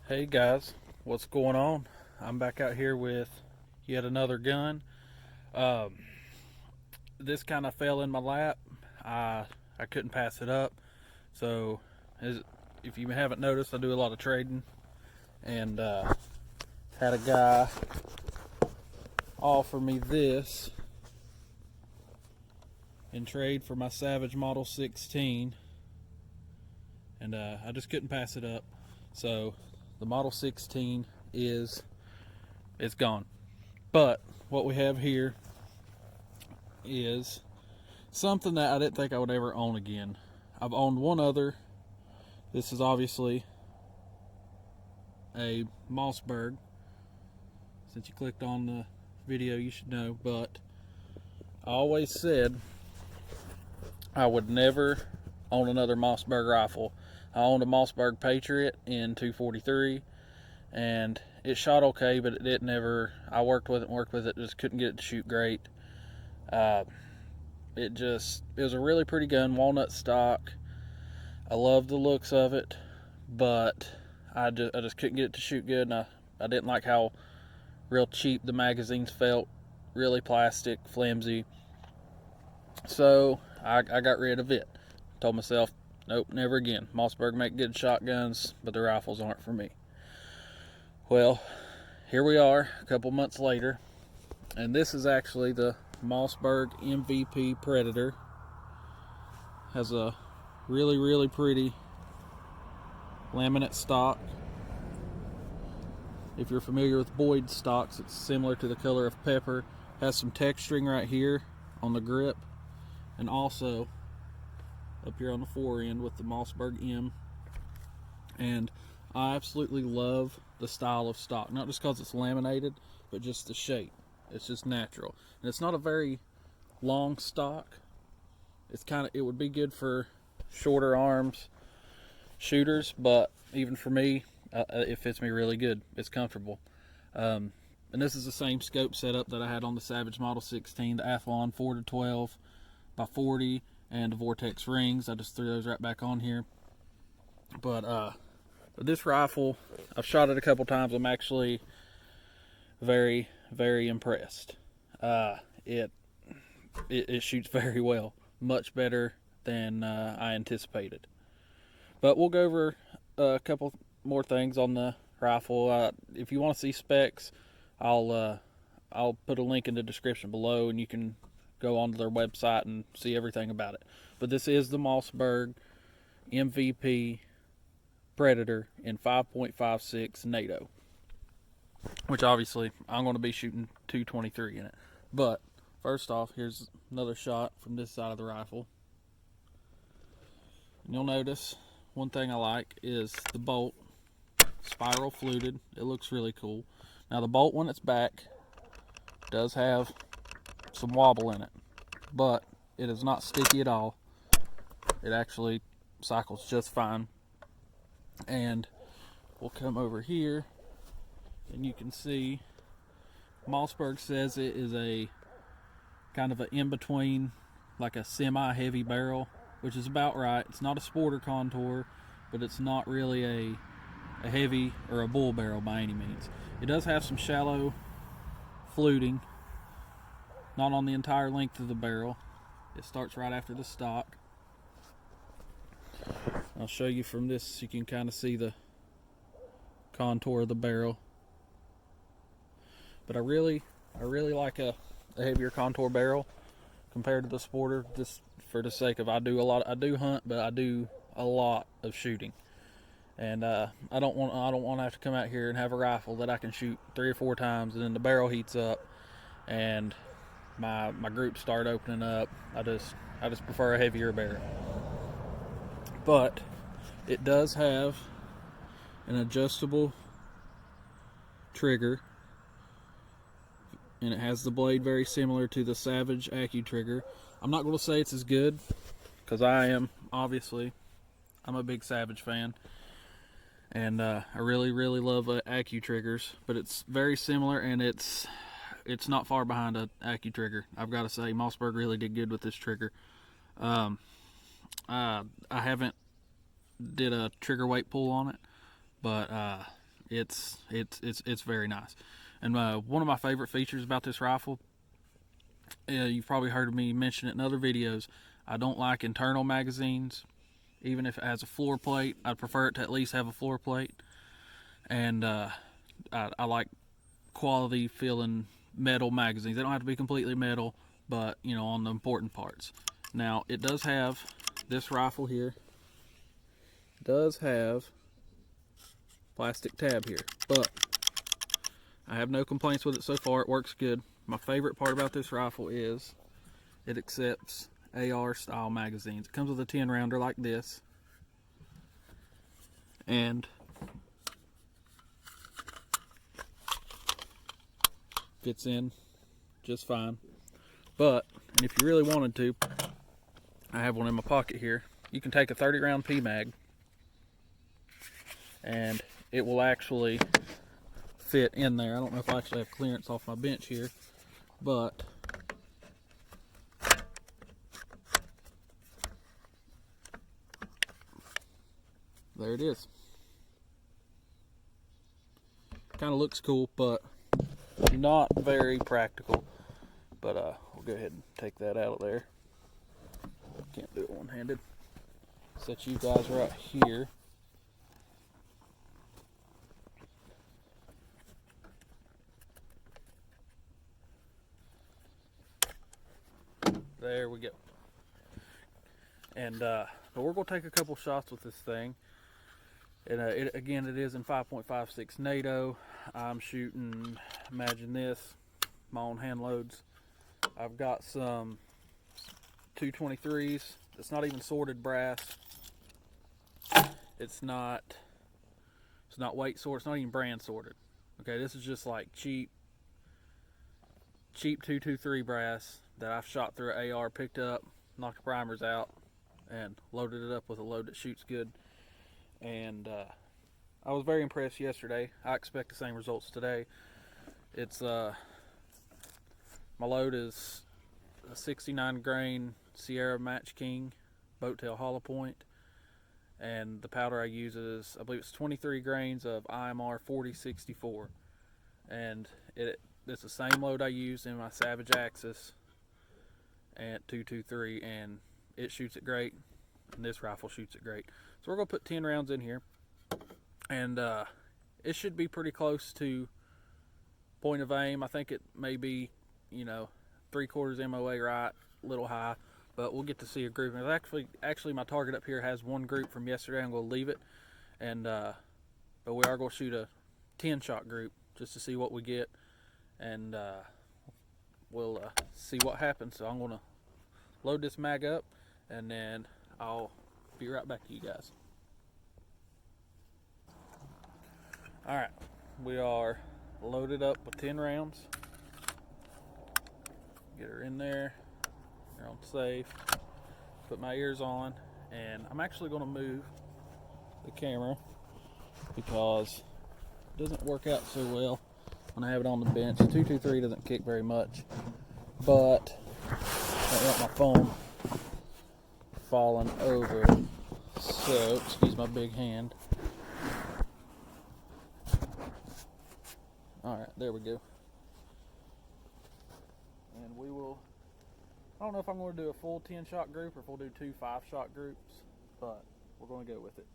Hey guys, what's going on? I'm back out here with yet another gun. Um, this kind of fell in my lap. I couldn't pass it up. So, as, if you haven't noticed, I do a lot of trading, and had a guy offer me this in trade for my Savage Model 16, and I just couldn't pass it up. So, the Model 16 it's gone. But what we have here is something that I didn't think I would ever own again. I've owned one other. This is obviously a Mossberg. Since you clicked on the video, you should know. But I always said I would never own another Mossberg rifle. I owned a Mossberg Patriot in 243, and it shot okay, but it didn't ever. I worked with it, just couldn't get it to shoot great. It was a really pretty gun, walnut stock. I loved the looks of it, but I just couldn't get it to shoot good, and I didn't like how real cheap the magazines felt, really plastic, flimsy. So I got rid of it. Told myself, nope, never again. Mossberg make good shotguns, but the rifles aren't for me. Well, here we are a couple months later, and this is actually the Mossberg MVP Predator. Has a really pretty laminate stock. If you're familiar with Boyd stocks, it's similar to the color of pepper. Has some texturing right here on the grip, and also up here on the fore end with the Mossberg M. And I absolutely love the style of stock, not just because it's laminated, but just the shape. It's just natural, and it's not a very long stock. It would be good for shorter arms shooters, but even for me, it fits me really good. It's comfortable. And this is the same scope setup that I had on the Savage Model 16, the Athlon 4-12 by 40, and the Vortex rings. I just threw those right back on here. But this rifle, I've shot it a couple times. I'm actually very impressed. It shoots very well, much better than I anticipated. But we'll go over a couple more things on the rifle. If you want to see specs, I'll put a link in the description below, and you can go onto their website and see everything about it. But this is the Mossberg MVP Predator in 5.56 NATO, which obviously I'm going to be shooting 223 in it. But first off, here's another shot from this side of the rifle. And you'll notice one thing I like is the bolt, spiral fluted. It looks really cool. Now the bolt, when it's back, does have some wobble in it, but it is not sticky at all. It actually cycles just fine. And we'll come over here, and you can see Mossberg says it is a kind of an in-between, like a semi-heavy barrel, which is about right. It's not a sporter contour, but it's not really a heavy or a bull barrel by any means. It does have some shallow fluting, not on the entire length of the barrel. It starts right after the stock. I'll show you from this so you can kind of see the contour of the barrel. But I really like a heavier contour barrel compared to the sporter, just for the sake of I do hunt, but I do a lot of shooting. And I don't want to have to come out here and have a rifle that I can shoot 3 or 4 times, and then the barrel heats up and my groups start opening up. I just prefer a heavier barrel. But it does have an adjustable trigger, and it has the blade very similar to the Savage Accu trigger. I'm not going to say it's as good, because I'm a big Savage fan, and I really love Accu triggers, but it's very similar, and it's not far behind an Accu trigger. I've got to say, Mossberg really did good with this trigger. I haven't did a trigger weight pull on it, but It's very nice. And one of my favorite features about this rifle, you've probably heard me mention it in other videos, I don't like internal magazines. Even if it has a floor plate, I'd prefer it to at least have a floor plate. And I like quality feeling metal magazines. They don't have to be completely metal, but you know, on the important parts. Now it does have, this rifle here does have plastic tab here, but I have no complaints with it so far. It works good. My favorite part about this rifle is it accepts AR style magazines. It comes with a 10 rounder like this, and fits in just fine. But, and if you really wanted to, I have one in my pocket here. You can take a 30 round PMag and it will actually fit in there. I don't know if I actually have clearance off my bench here, but there it is. Kind of looks cool, but not very practical. But we'll go ahead and take that out of there. Can't do it one-handed. Set you guys right here. There we go. And but we're going to take a couple shots with this thing. And again, it is in 5.56 NATO. I'm shooting, imagine this, my own hand loads. I've got some 223s. It's not even sorted brass. It's not weight sorted. It's not even brand sorted. Okay, this is just like cheap 223 brass that I've shot through an AR, picked up, knocked the primers out, and loaded it up with a load that shoots good. And I was very impressed yesterday. I expect the same results today. It's my load is a 69 grain Sierra Match King boat tail hollow point, and the powder I use is, I believe it's 23 grains of IMR 4064, and it's the same load I used in my Savage Axis at 223, and it shoots it great, and this rifle shoots it great. So we're going to put 10 rounds in here, and it should be pretty close to point of aim. I think it may be, you know, 3/4 MOA right, a little high, but we'll get to see a group. And actually my target up here has one group from yesterday. I'm going to leave it, and but we are going to shoot a 10 shot group just to see what we get, and we'll see what happens. So I'm going to load this mag up, and then I'll be right back to you guys. Alright, we are loaded up with 10 rounds. Get her in there. They're on safe. Put my ears on, and I'm actually going to move the camera because it doesn't work out so well when I have it on the bench. 223 doesn't kick very much, but I don't want my phone falling over, so excuse my big hand. Alright, there we go. And we will, I don't know if I'm going to do a full 10 shot group or if we'll do 2 5 shot groups, but we're going to go with it.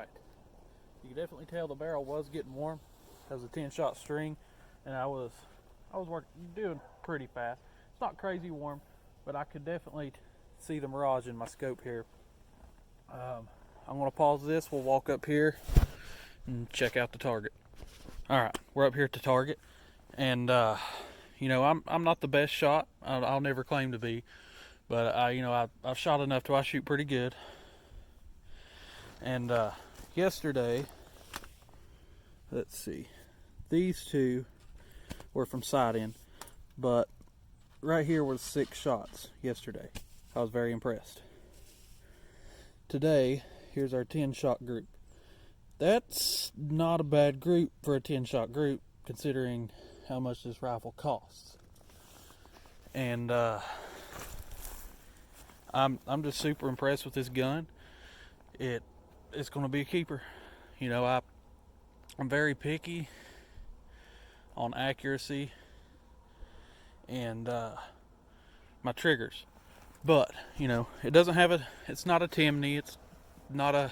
Alright, you can definitely tell the barrel was getting warm. That was a 10-shot string, and I was doing pretty fast. It's not crazy warm, but I could definitely see the mirage in my scope here. I'm going to pause this. We'll walk up here and check out the target. Alright, we're up here at the target, and you know, I'm not the best shot. I'll never claim to be, but I've shot enough to I shoot pretty good. And yesterday, let's see, these two were from sight in, but right here was 6 shots yesterday. I was very impressed. Today, here's our 10-shot group. That's not a bad group for a 10-shot group, considering how much this rifle costs. And I'm just super impressed with this gun. It's going to be a keeper. You know, I'm very picky on accuracy and my triggers. But, you know, it's not a Timney, it's not a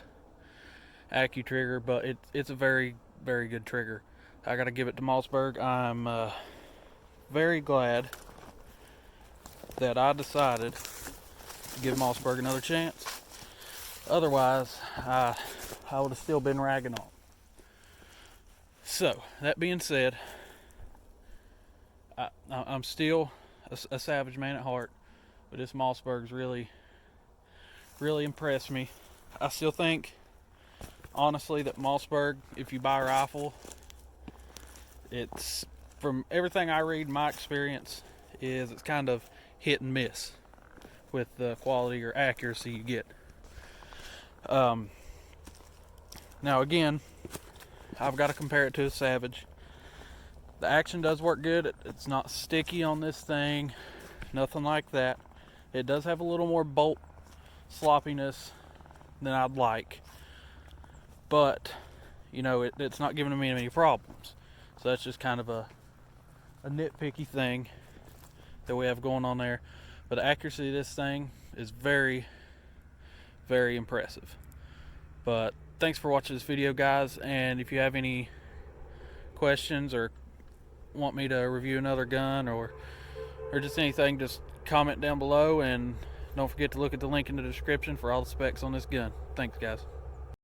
AccuTrigger, but it's a very, very good trigger. I got to give it to Mossberg. I'm very glad that I decided to give Mossberg another chance. Otherwise, I would have still been ragging on. So, that being said, I'm still a savage man at heart, but this Mossberg's really, really impressed me. I still think, honestly, that Mossberg, if you buy a rifle, it's, from everything I read, my experience is it's kind of hit and miss with the quality or accuracy you get. Now again, I've got to compare it to a Savage. The action does work good. It's not sticky on this thing, nothing like that. It does have a little more bolt sloppiness than I'd like, but you know, it's not giving me any problems. So that's just kind of a nitpicky thing that we have going on there. But the accuracy of this thing is very, very impressive. But thanks for watching this video, guys, and if you have any questions or want me to review another gun or just anything, just comment down below, and don't forget to look at the link in the description for all the specs on this gun. Thanks, guys.